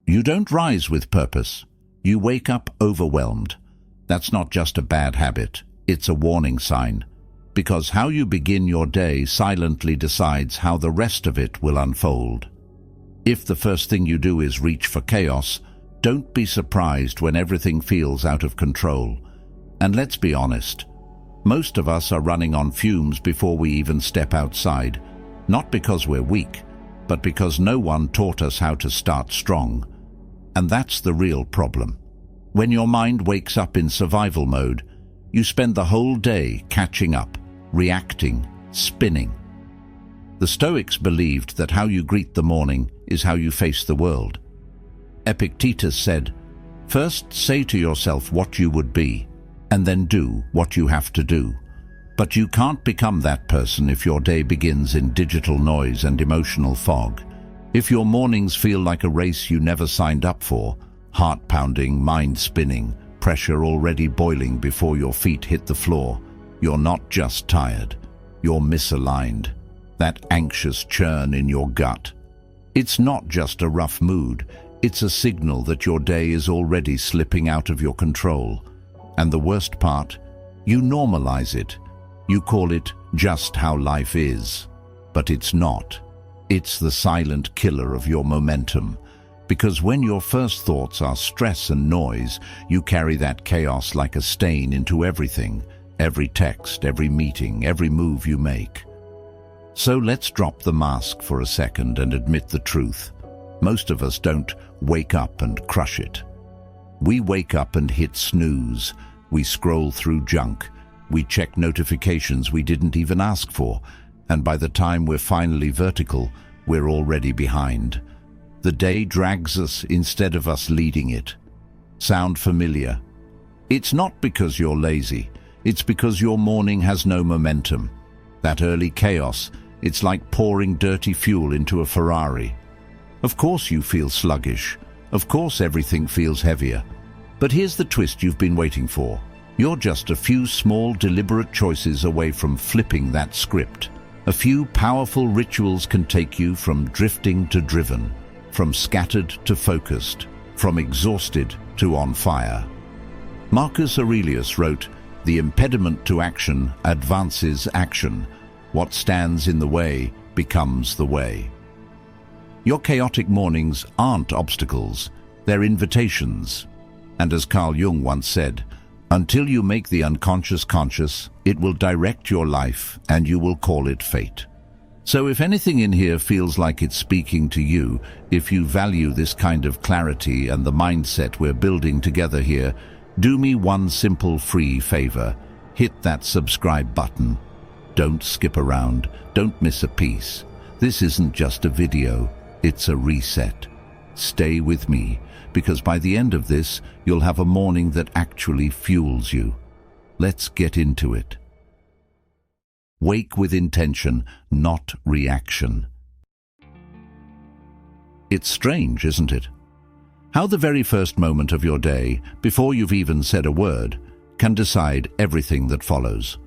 You don't rise with purpose. You wake up overwhelmed. That's not just a bad habit, it's a warning sign. Because how you begin your day silently decides how the rest of it will unfold. If the first thing you do is reach for chaos, don't be surprised when everything feels out of control. And let's be honest, most of us are running on fumes before we even step outside, not because we're weak, but because no one taught us how to start strong. And that's the real problem. When your mind wakes up in survival mode, you spend the whole day catching up, reacting, spinning. The Stoics believed that how you greet the morning is how you face the world. Epictetus said, "First say to yourself what you would be, and then do what you have to do." But you can't become that person if your day begins in digital noise and emotional fog. If your mornings feel like a race you never signed up for, heart pounding, mind spinning, pressure already boiling before your feet hit the floor, you're not just tired, you're misaligned. That anxious churn in your gut. It's not just a rough mood, it's a signal that your day is already slipping out of your control. And the worst part, you normalize it. You call it just how life is. But it's not. It's the silent killer of your momentum. Because when your first thoughts are stress and noise, you carry that chaos like a stain into everything, every text, every meeting, every move you make. So let's drop the mask for a second and admit the truth. Most of us don't wake up and crush it. We wake up and hit snooze. We scroll through junk. We check notifications we didn't even ask for. And by the time we're finally vertical, we're already behind. The day drags us instead of us leading it. Sound familiar? It's not because you're lazy. It's because your morning has no momentum. That early chaos, it's like pouring dirty fuel into a Ferrari. Of course you feel sluggish. Of course everything feels heavier. But here's the twist you've been waiting for. You're just a few small, deliberate choices away from flipping that script. A few powerful rituals can take you from drifting to driven, from scattered to focused, from exhausted to on fire. Marcus Aurelius wrote, "The impediment to action advances action. What stands in the way becomes the way." Your chaotic mornings aren't obstacles, they're invitations. And as Carl Jung once said, until you make the unconscious conscious, it will direct your life and you will call it fate. So if anything in here feels like it's speaking to you, if you value this kind of clarity and the mindset we're building together here, do me one simple free favor. Hit that subscribe button. Don't skip around. Don't miss a piece. This isn't just a video, it's a reset. Stay with me, because by the end of this, you'll have a morning that actually fuels you. Let's get into it. Wake with intention, not reaction. It's strange, isn't it? How the very first moment of your day, before you've even said a word, can decide everything that follows.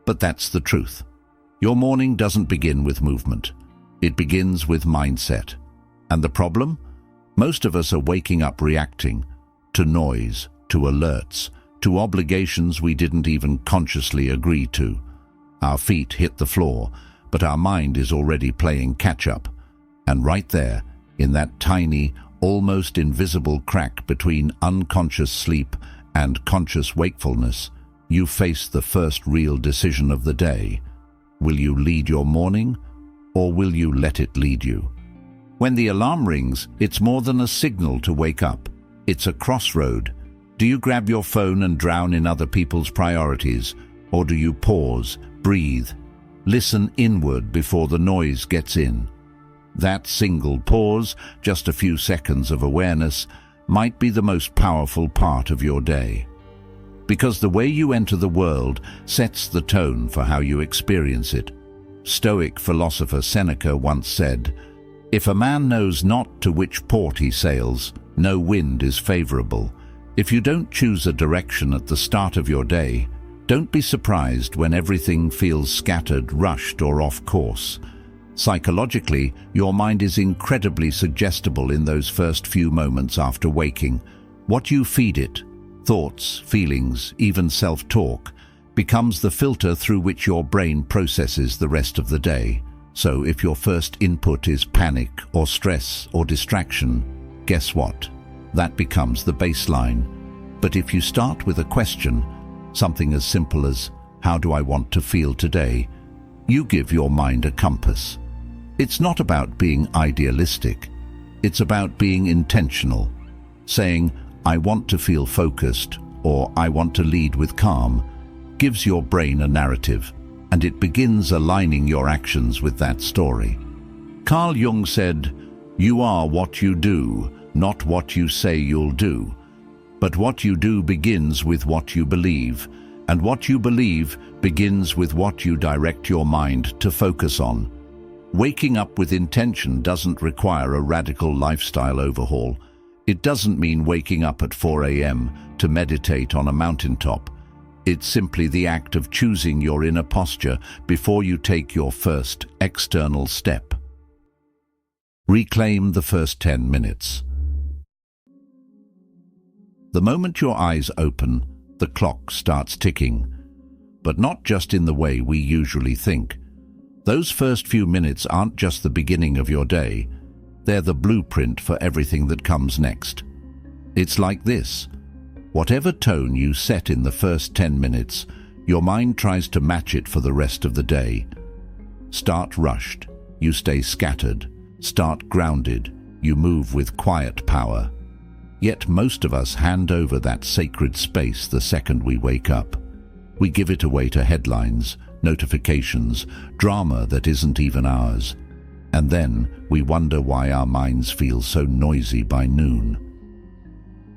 But that's the truth. Your morning doesn't begin with movement. It begins with mindset. And the problem? Most of us are waking up reacting to noise, to alerts, to obligations we didn't even consciously agree to. Our feet hit the floor, but our mind is already playing catch-up. And right there, in that tiny, almost invisible crack between unconscious sleep and conscious wakefulness, you face the first real decision of the day. Will you lead your morning, or will you let it lead you? When the alarm rings, it's more than a signal to wake up. It's a crossroad. Do you grab your phone and drown in other people's priorities, or do you pause, breathe, listen inward before the noise gets in? That single pause, just a few seconds of awareness, might be the most powerful part of your day. Because the way you enter the world sets the tone for how you experience it. Stoic philosopher Seneca once said, "If a man knows not to which port he sails, no wind is favorable." If you don't choose a direction at the start of your day, don't be surprised when everything feels scattered, rushed, or off course. Psychologically, your mind is incredibly suggestible in those first few moments after waking. What you feed it, thoughts, feelings, even self-talk, becomes the filter through which your brain processes the rest of the day. So if your first input is panic or stress or distraction, guess what? That becomes the baseline. But if you start with a question, something as simple as, how do I want to feel today? You give your mind a compass. It's not about being idealistic. It's about being intentional. Saying, I want to feel focused, or I want to lead with calm, gives your brain a narrative, and it begins aligning your actions with that story. Carl Jung said, "You are what you do, not what you say you'll do. But what you do begins with what you believe, and what you believe begins with what you direct your mind to focus on." Waking up with intention doesn't require a radical lifestyle overhaul. It doesn't mean waking up at 4 a.m. to meditate on a mountaintop. It's simply the act of choosing your inner posture before you take your first external step. Reclaim the first 10 minutes. The moment your eyes open, the clock starts ticking. But not just in the way we usually think. Those first few minutes aren't just the beginning of your day. They're the blueprint for everything that comes next. It's like this. Whatever tone you set in the first 10 minutes, your mind tries to match it for the rest of the day. Start rushed, you stay scattered. Start grounded, you move with quiet power. Yet most of us hand over that sacred space the second we wake up. We give it away to headlines, notifications, drama that isn't even ours. And then we wonder why our minds feel so noisy by noon.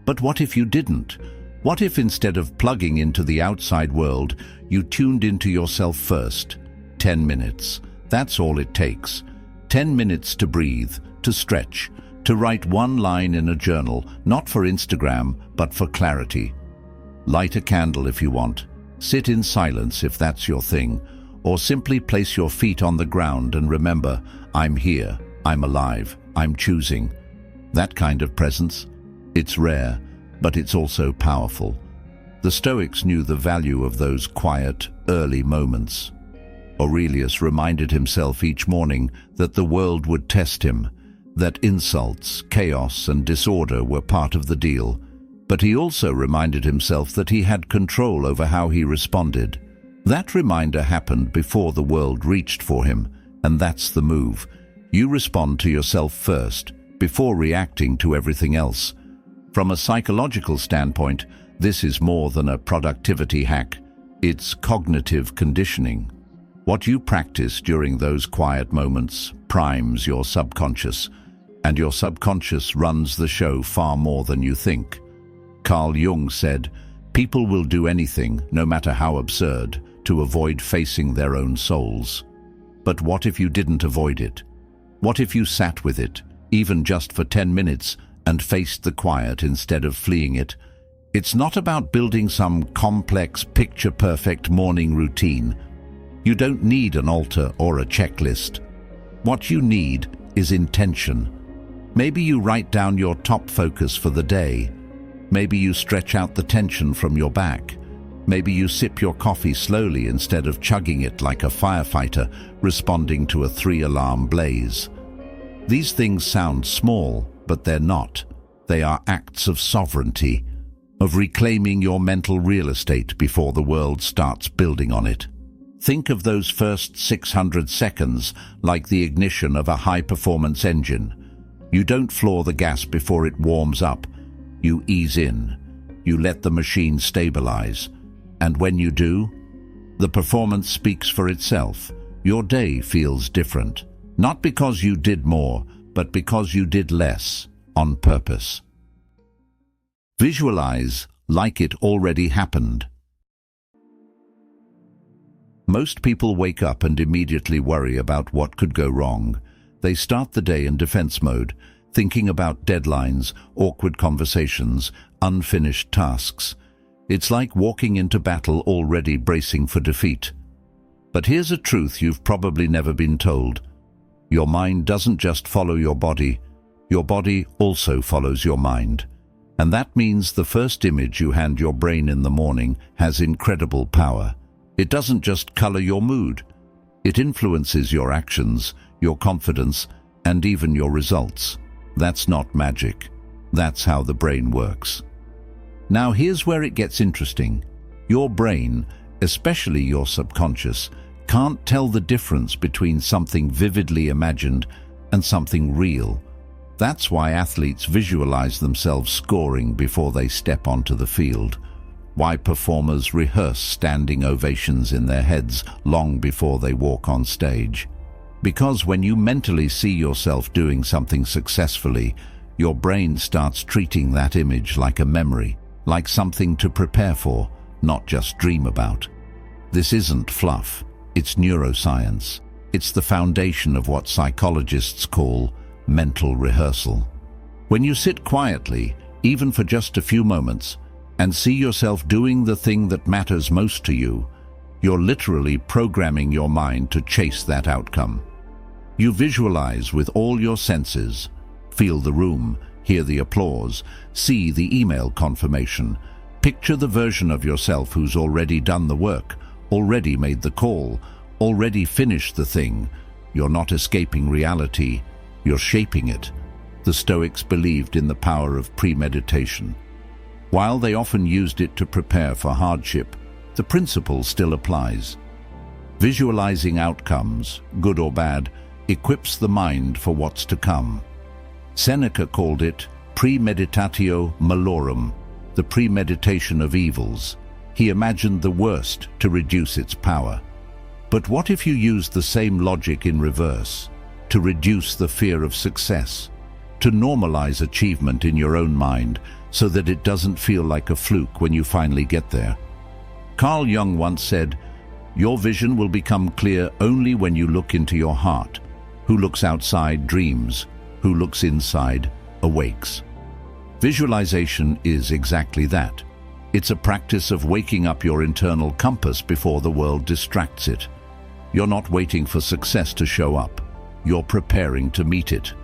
But what if you didn't? What if instead of plugging into the outside world, you tuned into yourself first? 10 minutes. That's all it takes. 10 minutes to breathe, to stretch, to write one line in a journal, not for Instagram, but for clarity. Light a candle if you want. Sit in silence if that's your thing. Or simply place your feet on the ground and remember, I'm here, I'm alive, I'm choosing. That kind of presence, it's rare, but it's also powerful. The Stoics knew the value of those quiet, early moments. Aurelius reminded himself each morning that the world would test him, that insults, chaos, and disorder were part of the deal. But he also reminded himself that he had control over how he responded. That reminder happened before the world reached for him, and that's the move. You respond to yourself first, before reacting to everything else. From a psychological standpoint, this is more than a productivity hack. It's cognitive conditioning. What you practice during those quiet moments primes your subconscious, and your subconscious runs the show far more than you think. Carl Jung said, "People will do anything, no matter how absurd, to avoid facing their own souls." But what if you didn't avoid it? What if you sat with it, even just for 10 minutes, and faced the quiet instead of fleeing it? It's not about building some complex, picture-perfect morning routine. You don't need an altar or a checklist. What you need is intention. Maybe you write down your top focus for the day. Maybe you stretch out the tension from your back. Maybe you sip your coffee slowly instead of chugging it like a firefighter responding to a 3-alarm blaze. These things sound small, but they're not. They are acts of sovereignty, of reclaiming your mental real estate before the world starts building on it. Think of those first 600 seconds like the ignition of a high-performance engine. You don't floor the gas before it warms up. You ease in. You let the machine stabilize. And when you do, the performance speaks for itself. Your day feels different. Not because you did more, but because you did less, on purpose. Visualize like it already happened. Most people wake up and immediately worry about what could go wrong. They start the day in defense mode, thinking about deadlines, awkward conversations, unfinished tasks. It's like walking into battle already bracing for defeat. But here's a truth you've probably never been told. Your mind doesn't just follow your body also follows your mind. And that means the first image you hand your brain in the morning has incredible power. It doesn't just color your mood. It influences your actions, your confidence, and even your results. That's not magic. That's how the brain works. Now here's where it gets interesting. Your brain, especially your subconscious, can't tell the difference between something vividly imagined and something real. That's why athletes visualize themselves scoring before they step onto the field. Why performers rehearse standing ovations in their heads long before they walk on stage. Because when you mentally see yourself doing something successfully, your brain starts treating that image like a memory, like something to prepare for, not just dream about. This isn't fluff, it's neuroscience. It's the foundation of what psychologists call mental rehearsal. When you sit quietly, even for just a few moments, and see yourself doing the thing that matters most to you, you're literally programming your mind to chase that outcome. You visualize with all your senses, feel the room, hear the applause, see the email confirmation, picture the version of yourself who's already done the work, already made the call, already finished the thing. You're not escaping reality, you're shaping it. The Stoics believed in the power of premeditation. While they often used it to prepare for hardship, the principle still applies. Visualizing outcomes, good or bad, equips the mind for what's to come. Seneca called it premeditatio malorum, the premeditation of evils. He imagined the worst to reduce its power. But what if you used the same logic in reverse, to reduce the fear of success, to normalize achievement in your own mind so that it doesn't feel like a fluke when you finally get there? Carl Jung once said, "Your vision will become clear only when you look into your heart. Who looks outside dreams, who looks inside awakes." Visualization is exactly that. It's a practice of waking up your internal compass before the world distracts it. You're not waiting for success to show up. You're preparing to meet it.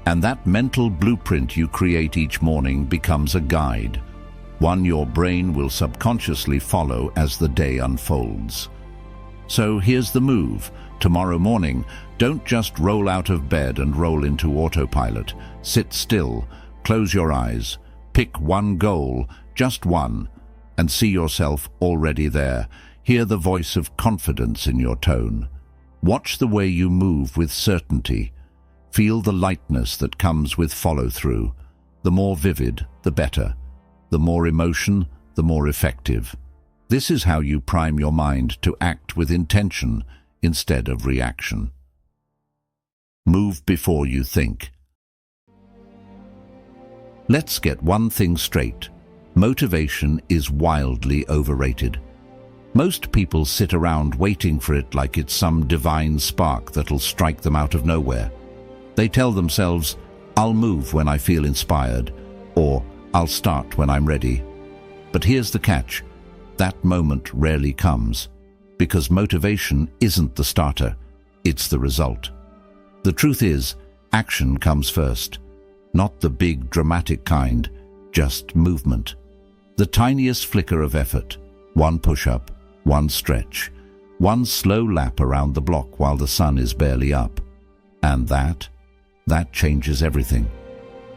And that mental blueprint you create each morning becomes a guide, one your brain will subconsciously follow as the day unfolds. So here's the move. Tomorrow morning, don't just roll out of bed and roll into autopilot. Sit still, close your eyes, pick one goal, just one, and see yourself already there. Hear the voice of confidence in your tone. Watch the way you move with certainty. Feel the lightness that comes with follow-through. The more vivid, the better. The more emotion, the more effective. This is how you prime your mind to act with intention instead of reaction. Move before you think. Let's get one thing straight. Motivation is wildly overrated. Most people sit around waiting for it like it's some divine spark that'll strike them out of nowhere. They tell themselves, "I'll move when I feel inspired," or "I'll start when I'm ready." But here's the catch. That moment rarely comes, because motivation isn't the starter, it's the result. The truth is, action comes first. Not the big, dramatic kind, just movement. The tiniest flicker of effort, one push-up, one stretch, one slow lap around the block while the sun is barely up. And that changes everything.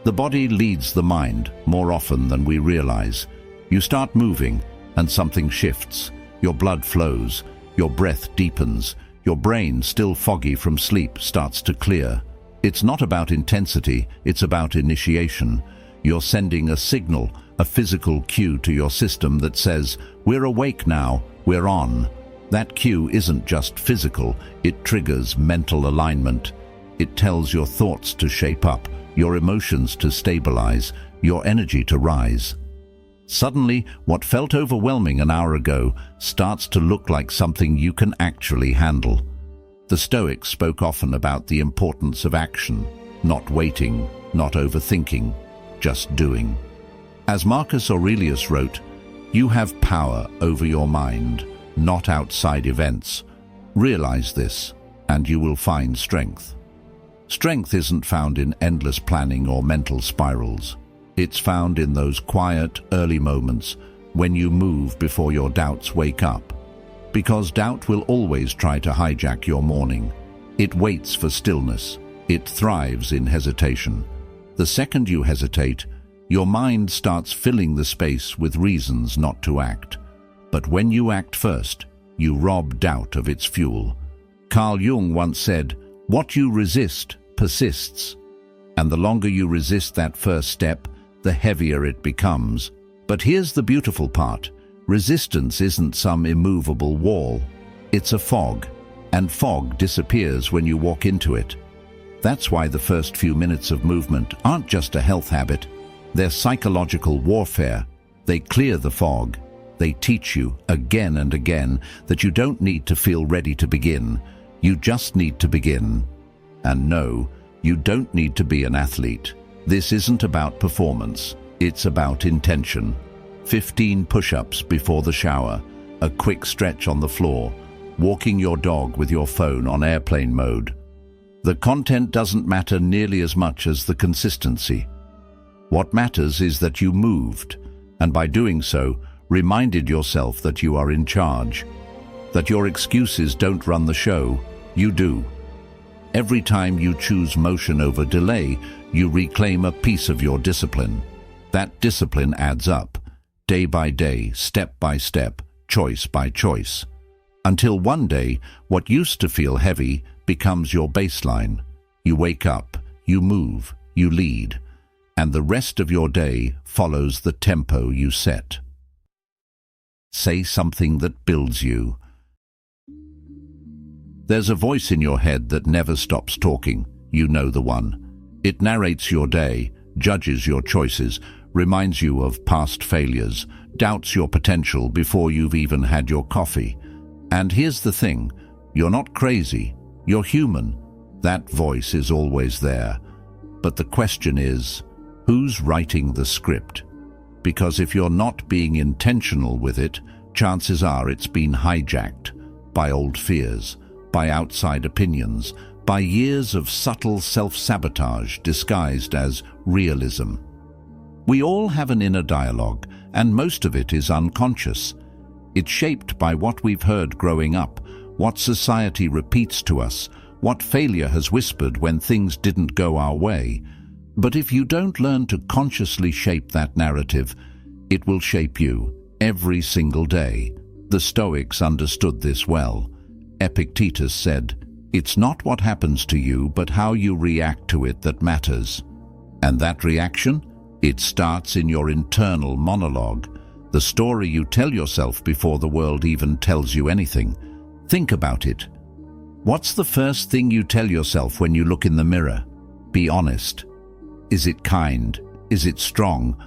The body leads the mind more often than we realize. You start moving and something shifts. Your blood flows, your breath deepens, your brain, still foggy from sleep, starts to clear. It's not about intensity, it's about initiation. You're sending a signal, a physical cue to your system that says, "We're awake now, we're on." That cue isn't just physical, it triggers mental alignment. It tells your thoughts to shape up, your emotions to stabilize, your energy to rise. Suddenly, what felt overwhelming an hour ago starts to look like something you can actually handle. The Stoics spoke often about the importance of action, not waiting, not overthinking, just doing. As Marcus Aurelius wrote, "You have power over your mind, not outside events. Realize this, and you will find strength." Strength isn't found in endless planning or mental spirals. It's found in those quiet, early moments when you move before your doubts wake up. Because doubt will always try to hijack your morning. It waits for stillness. It thrives in hesitation. The second you hesitate, your mind starts filling the space with reasons not to act. But when you act first, you rob doubt of its fuel. Carl Jung once said, "What you resist persists." And the longer you resist that first step, the heavier it becomes. But here's the beautiful part. Resistance isn't some immovable wall. It's a fog, and fog disappears when you walk into it. That's why the first few minutes of movement aren't just a health habit. They're psychological warfare. They clear the fog. They teach you again and again that you don't need to feel ready to begin. You just need to begin. And no, you don't need to be an athlete. This isn't about performance. It's about intention. 15 push-ups before the shower, a quick stretch on the floor, walking your dog with your phone on airplane mode. The content doesn't matter nearly as much as the consistency. What matters is that you moved, and by doing so, reminded yourself that you are in charge, that your excuses don't run the show, you do. Every time you choose motion over delay, you reclaim a piece of your discipline. That discipline adds up, day by day, step by step, choice by choice. Until one day, what used to feel heavy becomes your baseline. You wake up, you move, you lead, and the rest of your day follows the tempo you set. Say something that builds you. There's a voice in your head that never stops talking. You know the one. It narrates your day, judges your choices, reminds you of past failures, doubts your potential before you've even had your coffee. And here's the thing, you're not crazy, you're human. That voice is always there. But the question is, who's writing the script? Because if you're not being intentional with it, chances are it's been hijacked by old fears, by outside opinions, by years of subtle self-sabotage disguised as realism. We all have an inner dialogue, and most of it is unconscious. It's shaped by what we've heard growing up, what society repeats to us, what failure has whispered when things didn't go our way. But if you don't learn to consciously shape that narrative, it will shape you every single day. The Stoics understood this well. Epictetus said, "It's not what happens to you, but how you react to it that matters." And that reaction? It starts in your internal monologue, the story you tell yourself before the world even tells you anything. Think about it. What's the first thing you tell yourself when you look in the mirror? Be honest. Is it kind? Is it strong?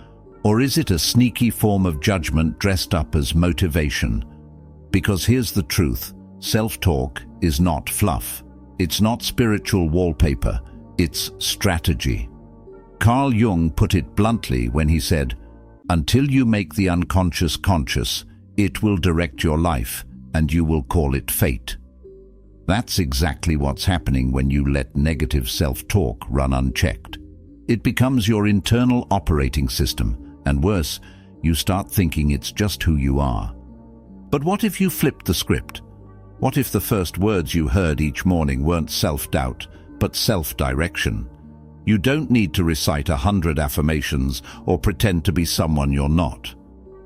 Or is it a sneaky form of judgment dressed up as motivation? Because here's the truth. Self-talk is not fluff. It's not spiritual wallpaper. It's strategy. Carl Jung put it bluntly when he said, "Until you make the unconscious conscious, it will direct your life, and you will call it fate." That's exactly what's happening when you let negative self-talk run unchecked. It becomes your internal operating system, and worse, you start thinking it's just who you are. But what if you flipped the script? What if the first words you heard each morning weren't self-doubt, but self-direction? You don't need to recite 100 affirmations or pretend to be someone you're not.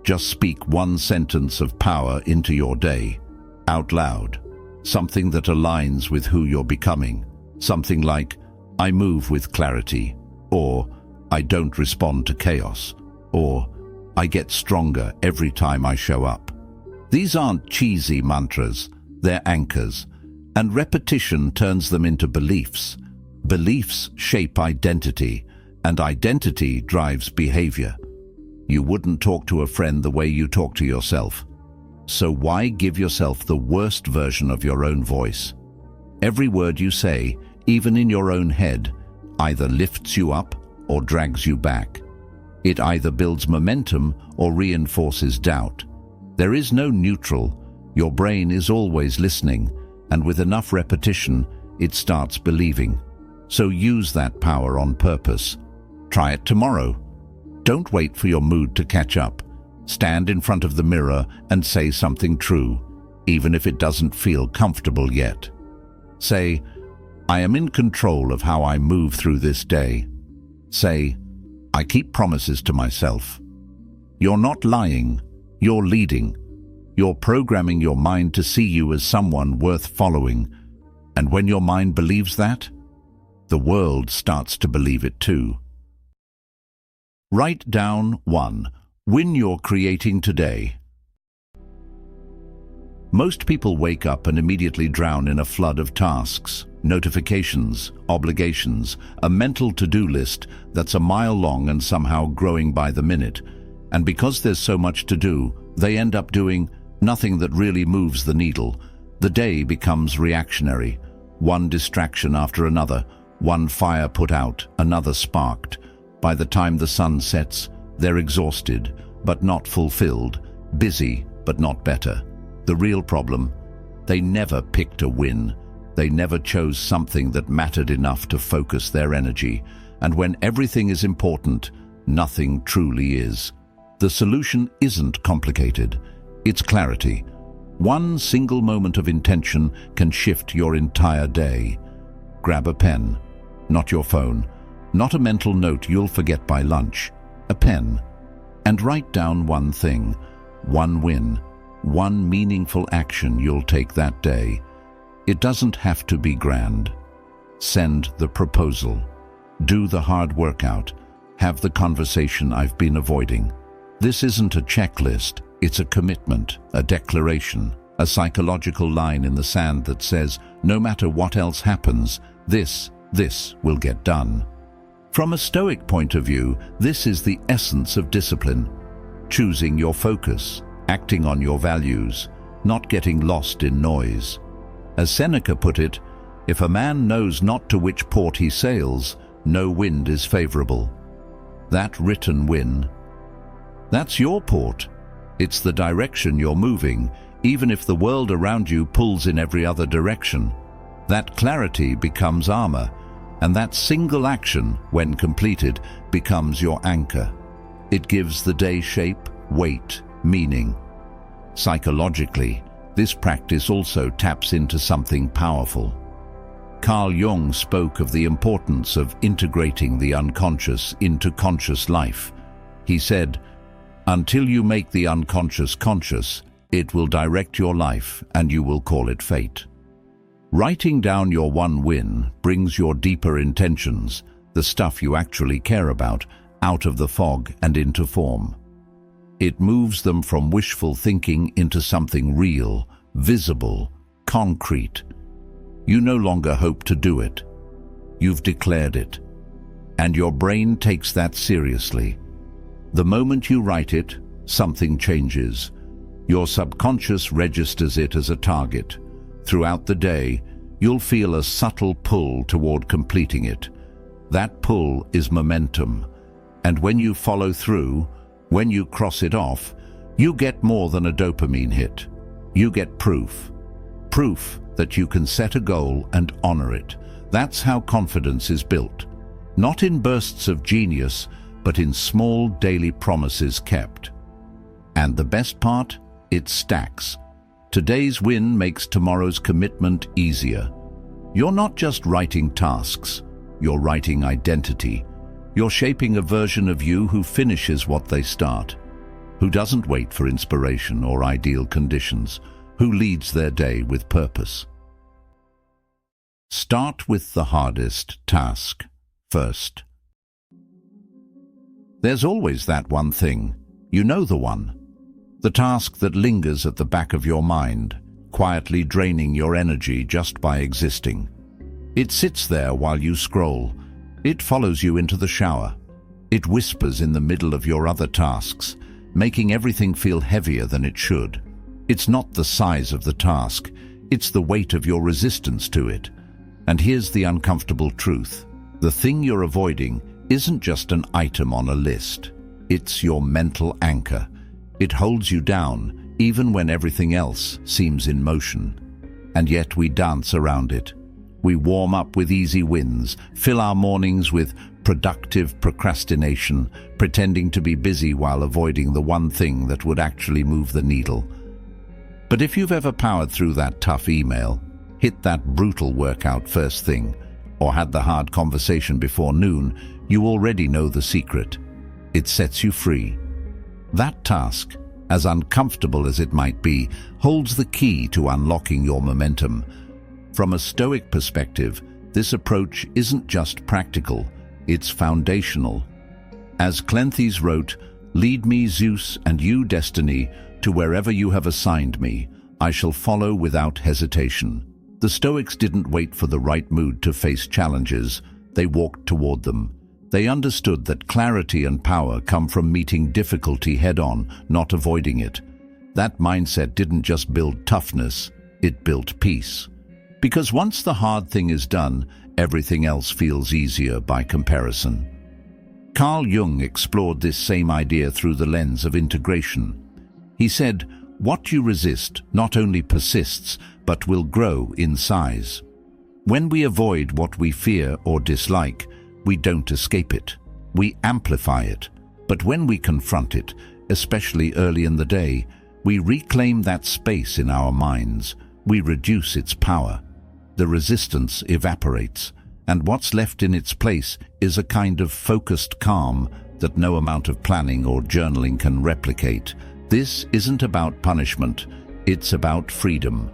Just speak one sentence of power into your day, out loud. Something that aligns with who you're becoming. Something like, "I move with clarity," or "I don't respond to chaos," or "I get stronger every time I show up." These aren't cheesy mantras. They're anchors, and repetition turns them into beliefs. Beliefs shape identity, and identity drives behavior. You wouldn't talk to a friend the way you talk to yourself. So why give yourself the worst version of your own voice? Every word you say, even in your own head, either lifts you up or drags you back. It either builds momentum or reinforces doubt. There is no neutral. Your brain is always listening, and with enough repetition, it starts believing. So use that power on purpose. Try it tomorrow. Don't wait for your mood to catch up. Stand in front of the mirror and say something true, even if it doesn't feel comfortable yet. Say, I am in control of how I move through this day. Say, I keep promises to myself. You're not lying, you're leading. You're programming your mind to see you as someone worth following. And when your mind believes that, the world starts to believe it too. Write down 1. Win you're creating today. Most people wake up and immediately drown in a flood of tasks, notifications, obligations, a mental to-do list that's a mile long and somehow growing by the minute. And because there's so much to do, they end up doing nothing that really moves the needle. The day becomes reactionary. One distraction after another, one fire put out, another sparked. By the time the sun sets, they're exhausted, but not fulfilled, busy, but not better. The real problem, they never picked a win. They never chose something that mattered enough to focus their energy. And when everything is important, nothing truly is. The solution isn't complicated. It's clarity. One single moment of intention can shift your entire day. Grab a pen, not your phone, not a mental note you'll forget by lunch, a pen, and write down one thing, one win, one meaningful action you'll take that day. It doesn't have to be grand. Send the proposal. Do the hard workout. Have the conversation I've been avoiding. This isn't a checklist, it's a commitment, a declaration, a psychological line in the sand that says, no matter what else happens, this will get done. From a Stoic point of view, this is the essence of discipline. Choosing your focus, acting on your values, not getting lost in noise. As Seneca put it, if a man knows not to which port he sails, no wind is favorable. That written win, that's your port. It's the direction you're moving, even if the world around you pulls in every other direction. That clarity becomes armor, and that single action, when completed, becomes your anchor. It gives the day shape, weight, meaning. Psychologically, this practice also taps into something powerful. Carl Jung spoke of the importance of integrating the unconscious into conscious life. He said, until you make the unconscious conscious, it will direct your life and you will call it fate. Writing down your one win brings your deeper intentions, the stuff you actually care about, out of the fog and into form. It moves them from wishful thinking into something real, visible, concrete. You no longer hope to do it. You've declared it. And your brain takes that seriously. The moment you write it, something changes. Your subconscious registers it as a target. Throughout the day, you'll feel a subtle pull toward completing it. That pull is momentum. And when you follow through, when you cross it off, you get more than a dopamine hit. You get proof. Proof that you can set a goal and honor it. That's how confidence is built. Not in bursts of genius, but in small daily promises kept. And the best part? It stacks. Today's win makes tomorrow's commitment easier. You're not just writing tasks, you're writing identity. You're shaping a version of you who finishes what they start, who doesn't wait for inspiration or ideal conditions, who leads their day with purpose. Start with the hardest task first. There's always that one thing. You know the one. The task that lingers at the back of your mind, quietly draining your energy just by existing. It sits there while you scroll. It follows you into the shower. It whispers in the middle of your other tasks, making everything feel heavier than it should. It's not the size of the task, it's the weight of your resistance to it. And here's the uncomfortable truth. The thing you're avoiding isn't just an item on a list. It's your mental anchor. It holds you down, even when everything else seems in motion. And yet we dance around it. We warm up with easy wins, fill our mornings with productive procrastination, pretending to be busy while avoiding the one thing that would actually move the needle. But if you've ever powered through that tough email, hit that brutal workout first thing, or had the hard conversation before noon, you already know the secret. It sets you free. That task, as uncomfortable as it might be, holds the key to unlocking your momentum. From a Stoic perspective, this approach isn't just practical, it's foundational. As Cleanthes wrote, "Lead me, Zeus, and you, Destiny, to wherever you have assigned me. I shall follow without hesitation." The Stoics didn't wait for the right mood to face challenges, they walked toward them. They understood that clarity and power come from meeting difficulty head-on, not avoiding it. That mindset didn't just build toughness, it built peace. Because once the hard thing is done, everything else feels easier by comparison. Carl Jung explored this same idea through the lens of integration. He said, "What you resist not only persists, but will grow in size." When we avoid what we fear or dislike, we don't escape it. We amplify it. But when we confront it, especially early in the day, we reclaim that space in our minds. We reduce its power. The resistance evaporates, and what's left in its place is a kind of focused calm that no amount of planning or journaling can replicate. This isn't about punishment, it's about freedom.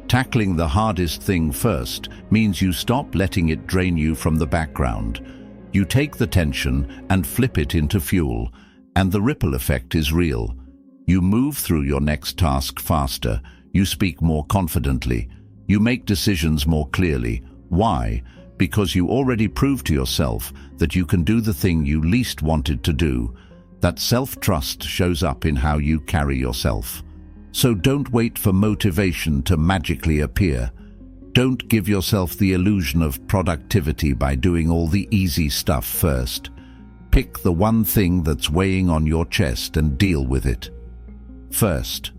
Tackling the hardest thing first means you stop letting it drain you from the background. You take the tension and flip it into fuel, and the ripple effect is real. You move through your next task faster, you speak more confidently, you make decisions more clearly. Why? Because you already proved to yourself that you can do the thing you least wanted to do. That self-trust shows up in how you carry yourself. So don't wait for motivation to magically appear. Don't give yourself the illusion of productivity by doing all the easy stuff first. Pick the one thing that's weighing on your chest and deal with it. First,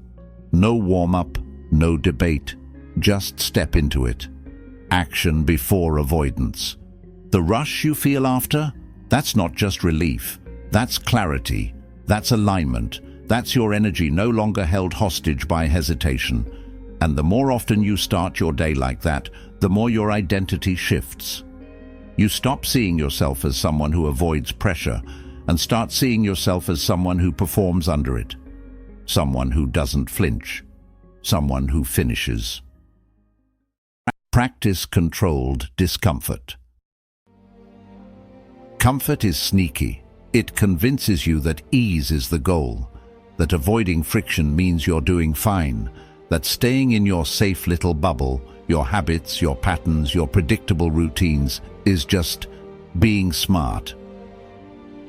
no warm-up, no debate. Just step into it. Action before avoidance. The rush you feel after? That's not just relief. That's clarity. That's alignment. That's your energy no longer held hostage by hesitation. And the more often you start your day like that, the more your identity shifts. You stop seeing yourself as someone who avoids pressure and start seeing yourself as someone who performs under it. Someone who doesn't flinch. Someone who finishes. Practice controlled discomfort. Comfort is sneaky. It convinces you that ease is the goal, that avoiding friction means you're doing fine, that staying in your safe little bubble, your habits, your patterns, your predictable routines, is just being smart.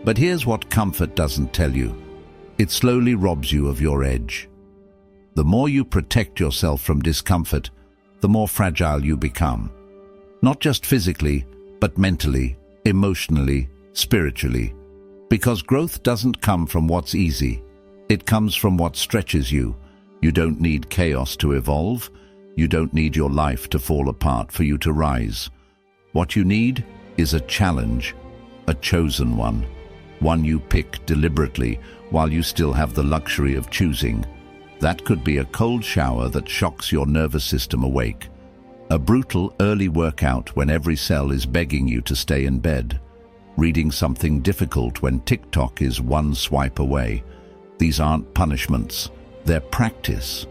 But here's what comfort doesn't tell you. It slowly robs you of your edge. The more you protect yourself from discomfort, the more fragile you become. Not just physically, but mentally, emotionally, spiritually. Because growth doesn't come from what's easy. It comes from what stretches you. You don't need chaos to evolve. You don't need your life to fall apart for you to rise. What you need is a challenge, a chosen one. One you pick deliberately while you still have the luxury of choosing. That could be a cold shower that shocks your nervous system awake. A brutal early workout when every cell is begging you to stay in bed. Reading something difficult when TikTok is one swipe away. These aren't punishments, they're practice.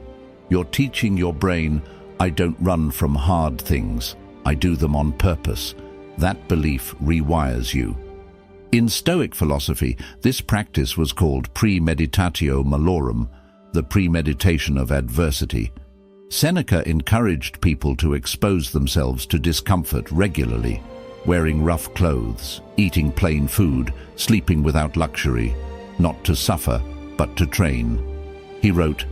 You're teaching your brain, I don't run from hard things, I do them on purpose. That belief rewires you. In Stoic philosophy, this practice was called premeditatio malorum, the premeditation of adversity. Seneca encouraged people to expose themselves to discomfort regularly, wearing rough clothes, eating plain food, sleeping without luxury, not to suffer, but to train. He wrote,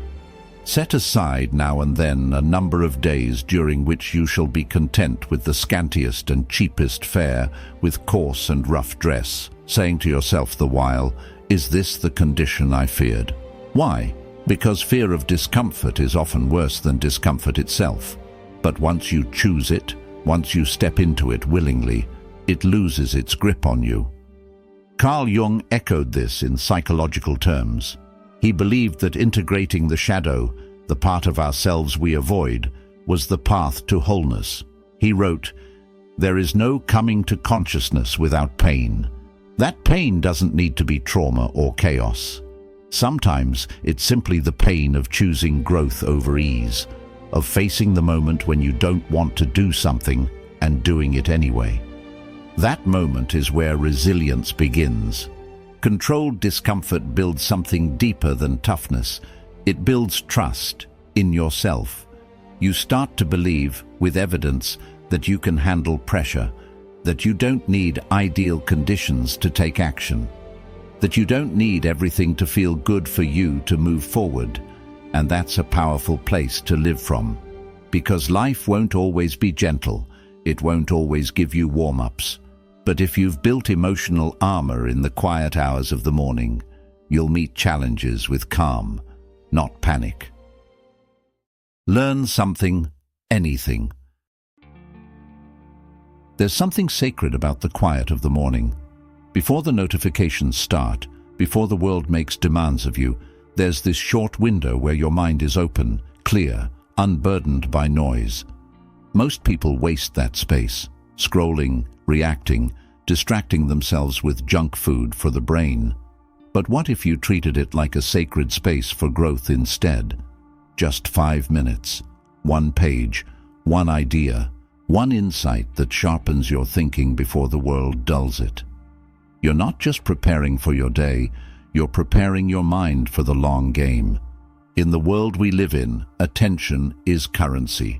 "Set aside now and then a number of days during which you shall be content with the scantiest and cheapest fare, with coarse and rough dress, saying to yourself the while, is this the condition I feared?" Why? Because fear of discomfort is often worse than discomfort itself. But once you choose it, Once you step into it willingly, it loses its grip on you. Carl Jung echoed this in psychological terms. He believed that integrating the shadow, the part of ourselves we avoid, was the path to wholeness. He wrote, "There is no coming to consciousness without pain. That pain doesn't need to be trauma or chaos. Sometimes it's simply the pain of choosing growth over ease, of facing the moment when you don't want to do something and doing it anyway. That moment is where resilience begins. Controlled discomfort builds something deeper than toughness. It builds trust in yourself. You start to believe, with evidence, that you can handle pressure, that you don't need ideal conditions to take action, that you don't need everything to feel good for you to move forward. And that's a powerful place to live from, because life won't always be gentle. It won't always give you warm-ups. But if you've built emotional armor in the quiet hours of the morning, you'll meet challenges with calm, not panic. Learn something, anything. There's something sacred about the quiet of the morning. Before the notifications start, before the world makes demands of you, there's this short window where your mind is open, clear, unburdened by noise. Most people waste that space, scrolling, reacting, distracting themselves with junk food for the brain. But what if you treated it like a sacred space for growth instead? Just 5 minutes, one page, one idea, one insight that sharpens your thinking before the world dulls it. You're not just preparing for your day, you're preparing your mind for the long game. In the world we live in, attention is currency.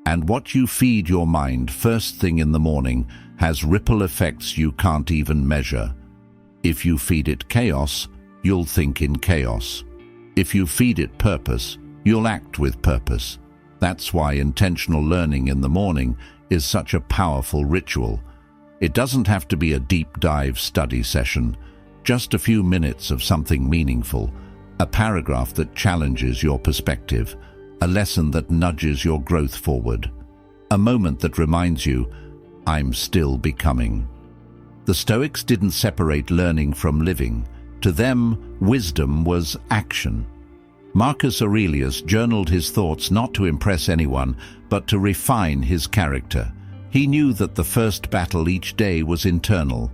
And what you feed your mind first thing in the morning has ripple effects you can't even measure. If you feed it chaos, you'll think in chaos. If you feed it purpose, you'll act with purpose. That's why intentional learning in the morning is such a powerful ritual. It doesn't have to be a deep dive study session, just a few minutes of something meaningful, a paragraph that challenges your perspective, a lesson that nudges your growth forward, a moment that reminds you, I'm still becoming. The Stoics didn't separate learning from living. To them, wisdom was action. Marcus Aurelius journaled his thoughts not to impress anyone, but to refine his character. He knew that the first battle each day was internal.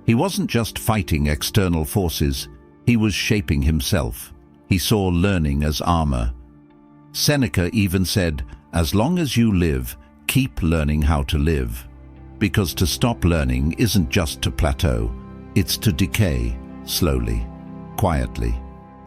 He wasn't just fighting external forces, he was shaping himself. He saw learning as armor. Seneca even said, as long as you live, keep learning how to live. Because to stop learning isn't just to plateau, it's to decay, slowly, quietly,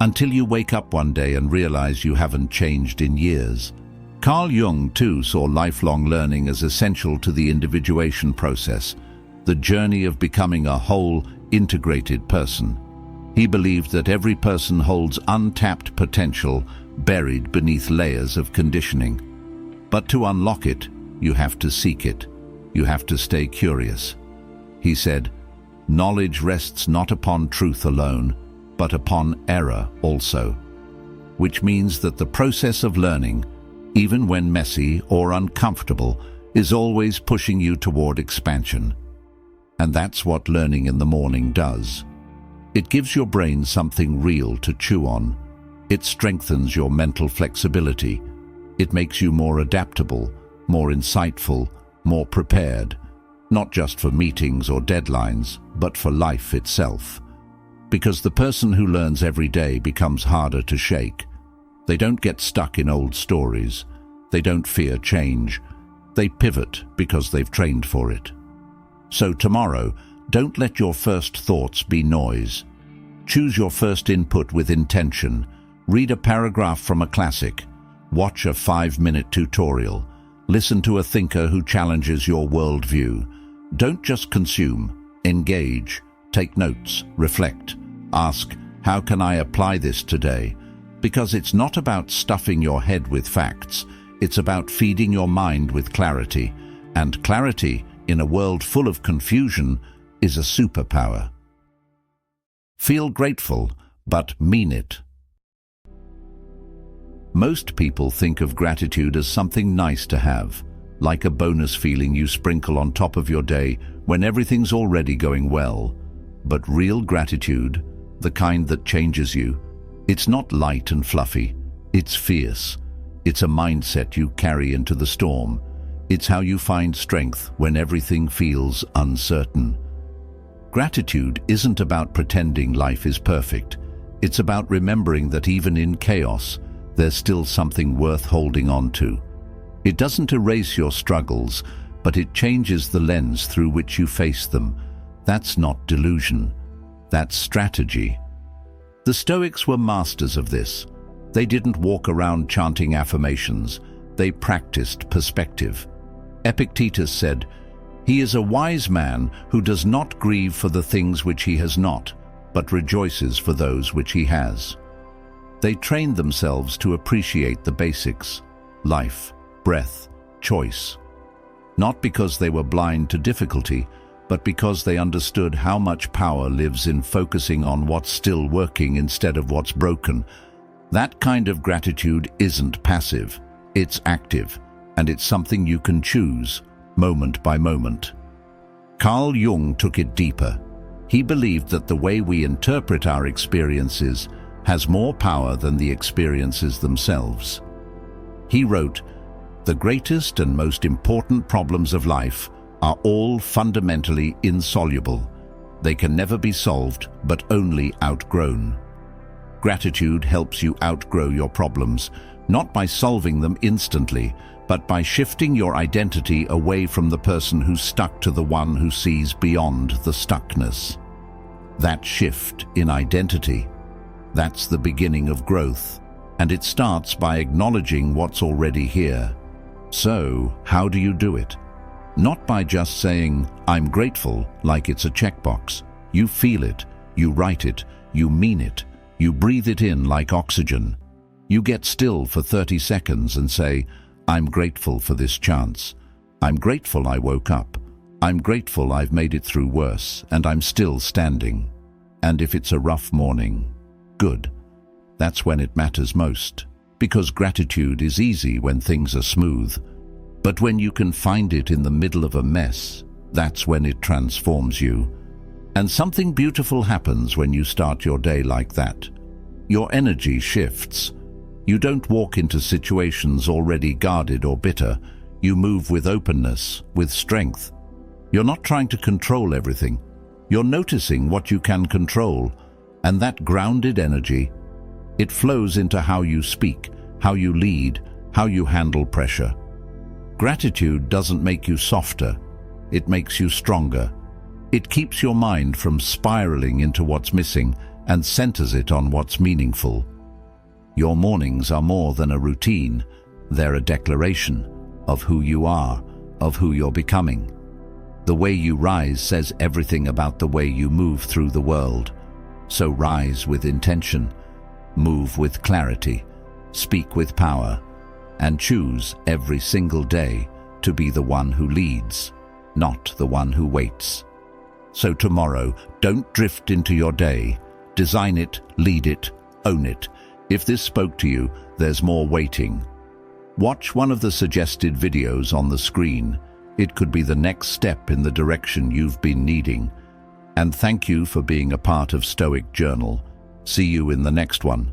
until you wake up one day and realize you haven't changed in years. Carl Jung, too, saw lifelong learning as essential to the individuation process, the journey of becoming a whole, integrated person. He believed that every person holds untapped potential buried beneath layers of conditioning. But to unlock it, you have to seek it. You have to stay curious. He said, knowledge rests not upon truth alone, but upon error also, which means that the process of learning, even when messy or uncomfortable, is always pushing you toward expansion. And that's what learning in the morning does. It gives your brain something real to chew on. It strengthens your mental flexibility. It makes you more adaptable, more insightful, more prepared, not just for meetings or deadlines, but for life itself. Because the person who learns every day becomes harder to shake. They don't get stuck in old stories. They don't fear change. They pivot because they've trained for it. So tomorrow, don't let your first thoughts be noise. Choose your first input with intention. Read a paragraph from a classic. Watch a 5-minute tutorial. Listen to a thinker who challenges your worldview. Don't just consume. Engage. Take notes. Reflect. Ask, how can I apply this today? Because it's not about stuffing your head with facts. It's about feeding your mind with clarity. And clarity, in a world full of confusion, is a superpower. Feel grateful, but mean it. Most people think of gratitude as something nice to have, like a bonus feeling you sprinkle on top of your day when everything's already going well. But real gratitude, the kind that changes you, it's not light and fluffy, it's fierce. It's a mindset you carry into the storm. It's how you find strength when everything feels uncertain. Gratitude isn't about pretending life is perfect. It's about remembering that even in chaos, there's still something worth holding on to. It doesn't erase your struggles, but it changes the lens through which you face them. That's not delusion. That's strategy. The Stoics were masters of this. They didn't walk around chanting affirmations. They practiced perspective. Epictetus said, "He is a wise man who does not grieve for the things which he has not, but rejoices for those which he has." They trained themselves to appreciate the basics: life, breath, choice. Not because they were blind to difficulty, but because they understood how much power lives in focusing on what's still working instead of what's broken. That kind of gratitude isn't passive, it's active, and it's something you can choose, moment by moment. Carl Jung took it deeper. He believed that the way we interpret our experiences has more power than the experiences themselves. He wrote, "The greatest and most important problems of life are all fundamentally insoluble. They can never be solved, but only outgrown." Gratitude helps you outgrow your problems, not by solving them instantly, but by shifting your identity away from the person who's stuck to the one who sees beyond the stuckness. That shift in identity, that's the beginning of growth, and it starts by acknowledging what's already here. So, how do you do it? Not by just saying, "I'm grateful," like it's a checkbox. You feel it, you write it, you mean it. You breathe it in like oxygen. You get still for 30 seconds and say, "I'm grateful for this chance. I'm grateful I woke up. I'm grateful I've made it through worse, and I'm still standing." And if it's a rough morning, good. That's when it matters most, because gratitude is easy when things are smooth. But when you can find it in the middle of a mess, that's when it transforms you. And something beautiful happens when you start your day like that. Your energy shifts. You don't walk into situations already guarded or bitter. You move with openness, with strength. You're not trying to control everything. You're noticing what you can control. And that grounded energy, it flows into how you speak, how you lead, how you handle pressure. Gratitude doesn't make you softer. It makes you stronger. It keeps your mind from spiraling into what's missing and centers it on what's meaningful. Your mornings are more than a routine. They're a declaration of who you are, of who you're becoming. The way you rise says everything about the way you move through the world. So rise with intention, move with clarity, speak with power, and choose every single day to be the one who leads, not the one who waits. So tomorrow, don't drift into your day. Design it, lead it, own it. If this spoke to you, there's more waiting. Watch one of the suggested videos on the screen. It could be the next step in the direction you've been needing. And thank you for being a part of Stoic Journal. See you in the next one.